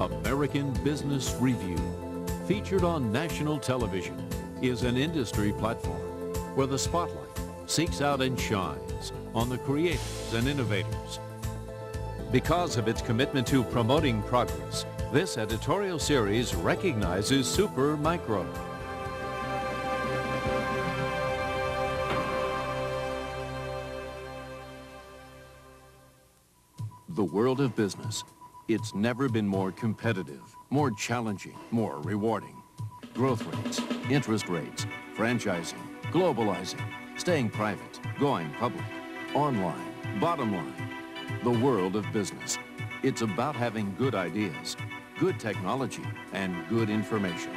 American Business Review, featured on national television, is an industry platform where the spotlight seeks out and shines on the creators and innovators. Because of its commitment to promoting progress, this editorial series recognizes Supermicro. The world of business. It's never been more competitive, more challenging, more rewarding. Growth rates, interest rates, franchising, globalizing, staying private, going public, online, bottom line. The world of business. It's about having good ideas, good technology, and good information.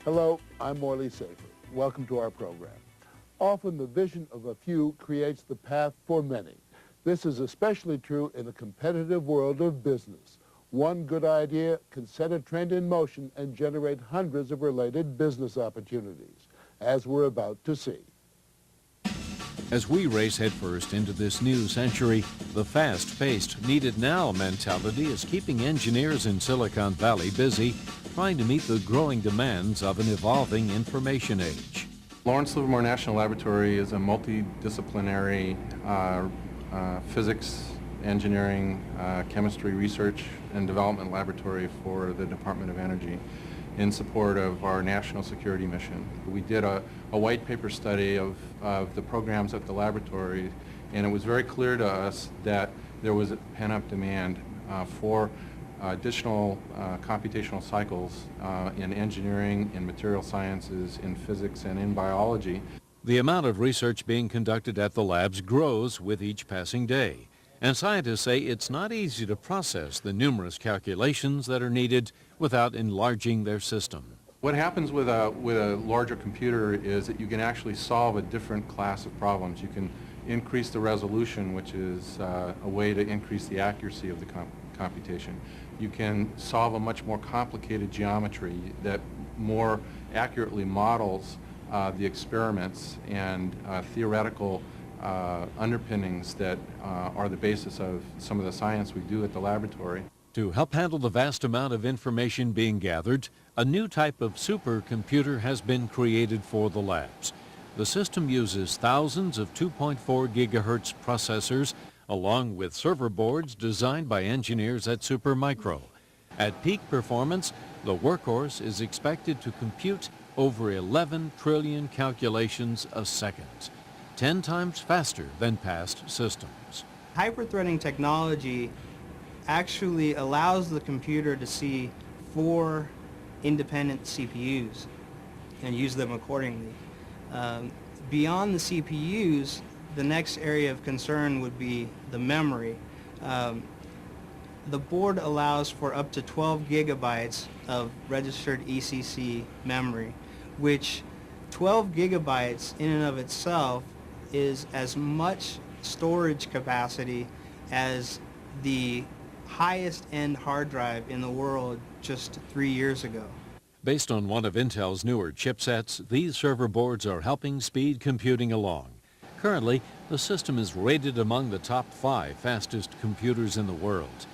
Hello, I'm Morley Safer. Welcome to our program. Often the vision of a few creates the path for many. This is especially true in a competitive world of business. One good idea can set a trend in motion and generate hundreds of related business opportunities, as we're about to see. As we race headfirst into this new century, the fast-paced, needed-now mentality is keeping engineers in Silicon Valley busy trying to meet the growing demands of an evolving information age. Lawrence Livermore National Laboratory is a multidisciplinary physics, engineering, chemistry research and development laboratory for the Department of Energy in support of our national security mission. We did a white paper study of the programs at the laboratory, and it was very clear to us that there was a pent-up demand for additional computational cycles in engineering, in material sciences, in physics, and in biology. The amount of research being conducted at the labs grows with each passing day, and scientists say it's not easy to process the numerous calculations that are needed without enlarging their system. What happens with a larger computer is that you can actually solve a different class of problems. You can increase the resolution, which is a way to increase the accuracy of the computation. You can solve a much more complicated geometry that more accurately models the experiments and theoretical underpinnings that are the basis of some of the science we do at the laboratory. To help handle the vast amount of information being gathered, a new type of supercomputer has been created for the labs. The system uses thousands of 2.4 gigahertz processors along with server boards designed by engineers at Supermicro. At peak performance, the workhorse is expected to compute over 11 trillion calculations a second, 10 times faster than past systems. Hyperthreading technology actually allows the computer to see 4 independent CPUs and use them accordingly. Beyond the CPUs, the next area of concern would be the memory. The board allows for up to 12 gigabytes of registered ECC memory, which 12 gigabytes in and of itself is as much storage capacity as the highest end hard drive in the world just 3 years ago. Based on one of Intel's newer chipsets, these server boards are helping speed computing along. Currently, the system is rated among the top 5 fastest computers in the world.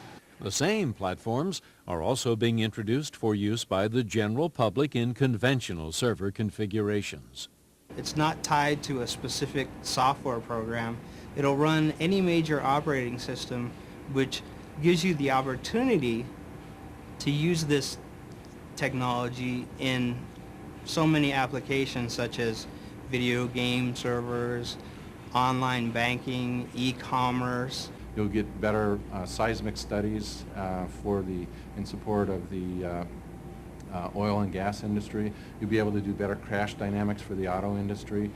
The same platforms are also being introduced for use by the general public in conventional server configurations. It's not tied to a specific software program. It'll run any major operating system, which gives you the opportunity to use this technology in so many applications such as video game servers, online banking, e-commerce. You'll get better seismic studies in support of the oil and gas industry. You'll be able to do better crash dynamics for the auto industry.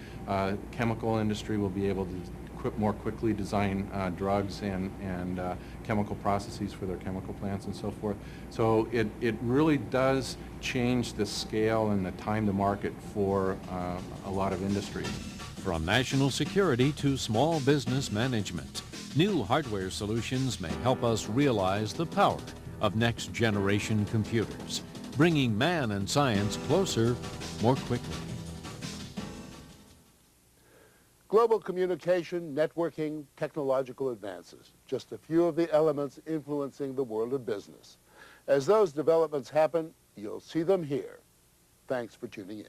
Chemical industry will be able to more quickly design drugs and chemical processes for their chemical plants and so forth. So it really does change the scale and the time to market for a lot of industries. From national security to small business management, new hardware solutions may help us realize the power of next-generation computers, bringing man and science closer more quickly. Global communication, networking, technological advances, just a few of the elements influencing the world of business. As those developments happen, you'll see them here. Thanks for tuning in.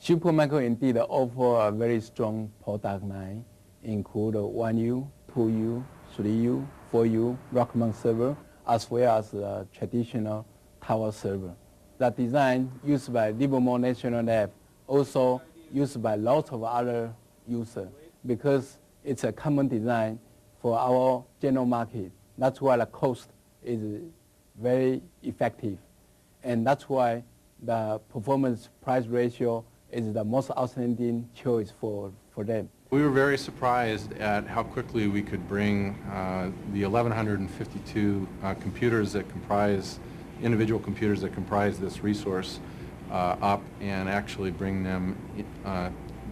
Supermicro indeed offer a very strong product line, include 1U, 2U, 3U, 4U rack-mount server, as well as the traditional tower server. The design used by Livermore National Lab also used by lots of other users because it's a common design for our general market. That's why the cost is very effective. And that's why the performance price ratio is the most outstanding choice for them. We were very surprised at how quickly we could bring the 1,152 computers that comprise, individual computers that comprise this resource up and actually bring them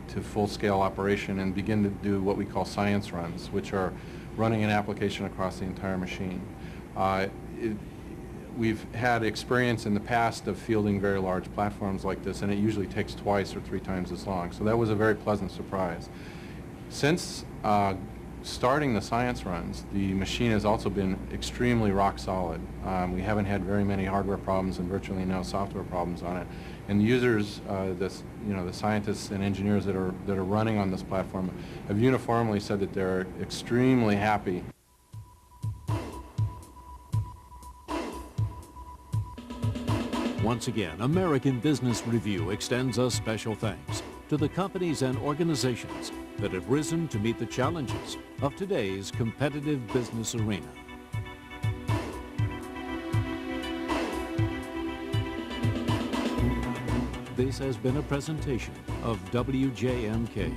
to full-scale operation and begin to do what we call science runs, which are running an application across the entire machine. We've had experience in the past of fielding very large platforms like this, and it usually takes twice or 3 times as long. So that was a very pleasant surprise. Since starting the science runs, the machine has also been extremely rock solid. We haven't had very many hardware problems and virtually no software problems on it. And the users, the scientists and engineers that are running on this platform have uniformly said that they're extremely happy. Once again, American Business Review extends a special thanks to the companies and organizations that have risen to meet the challenges of today's competitive business arena. This has been a presentation of WJMK.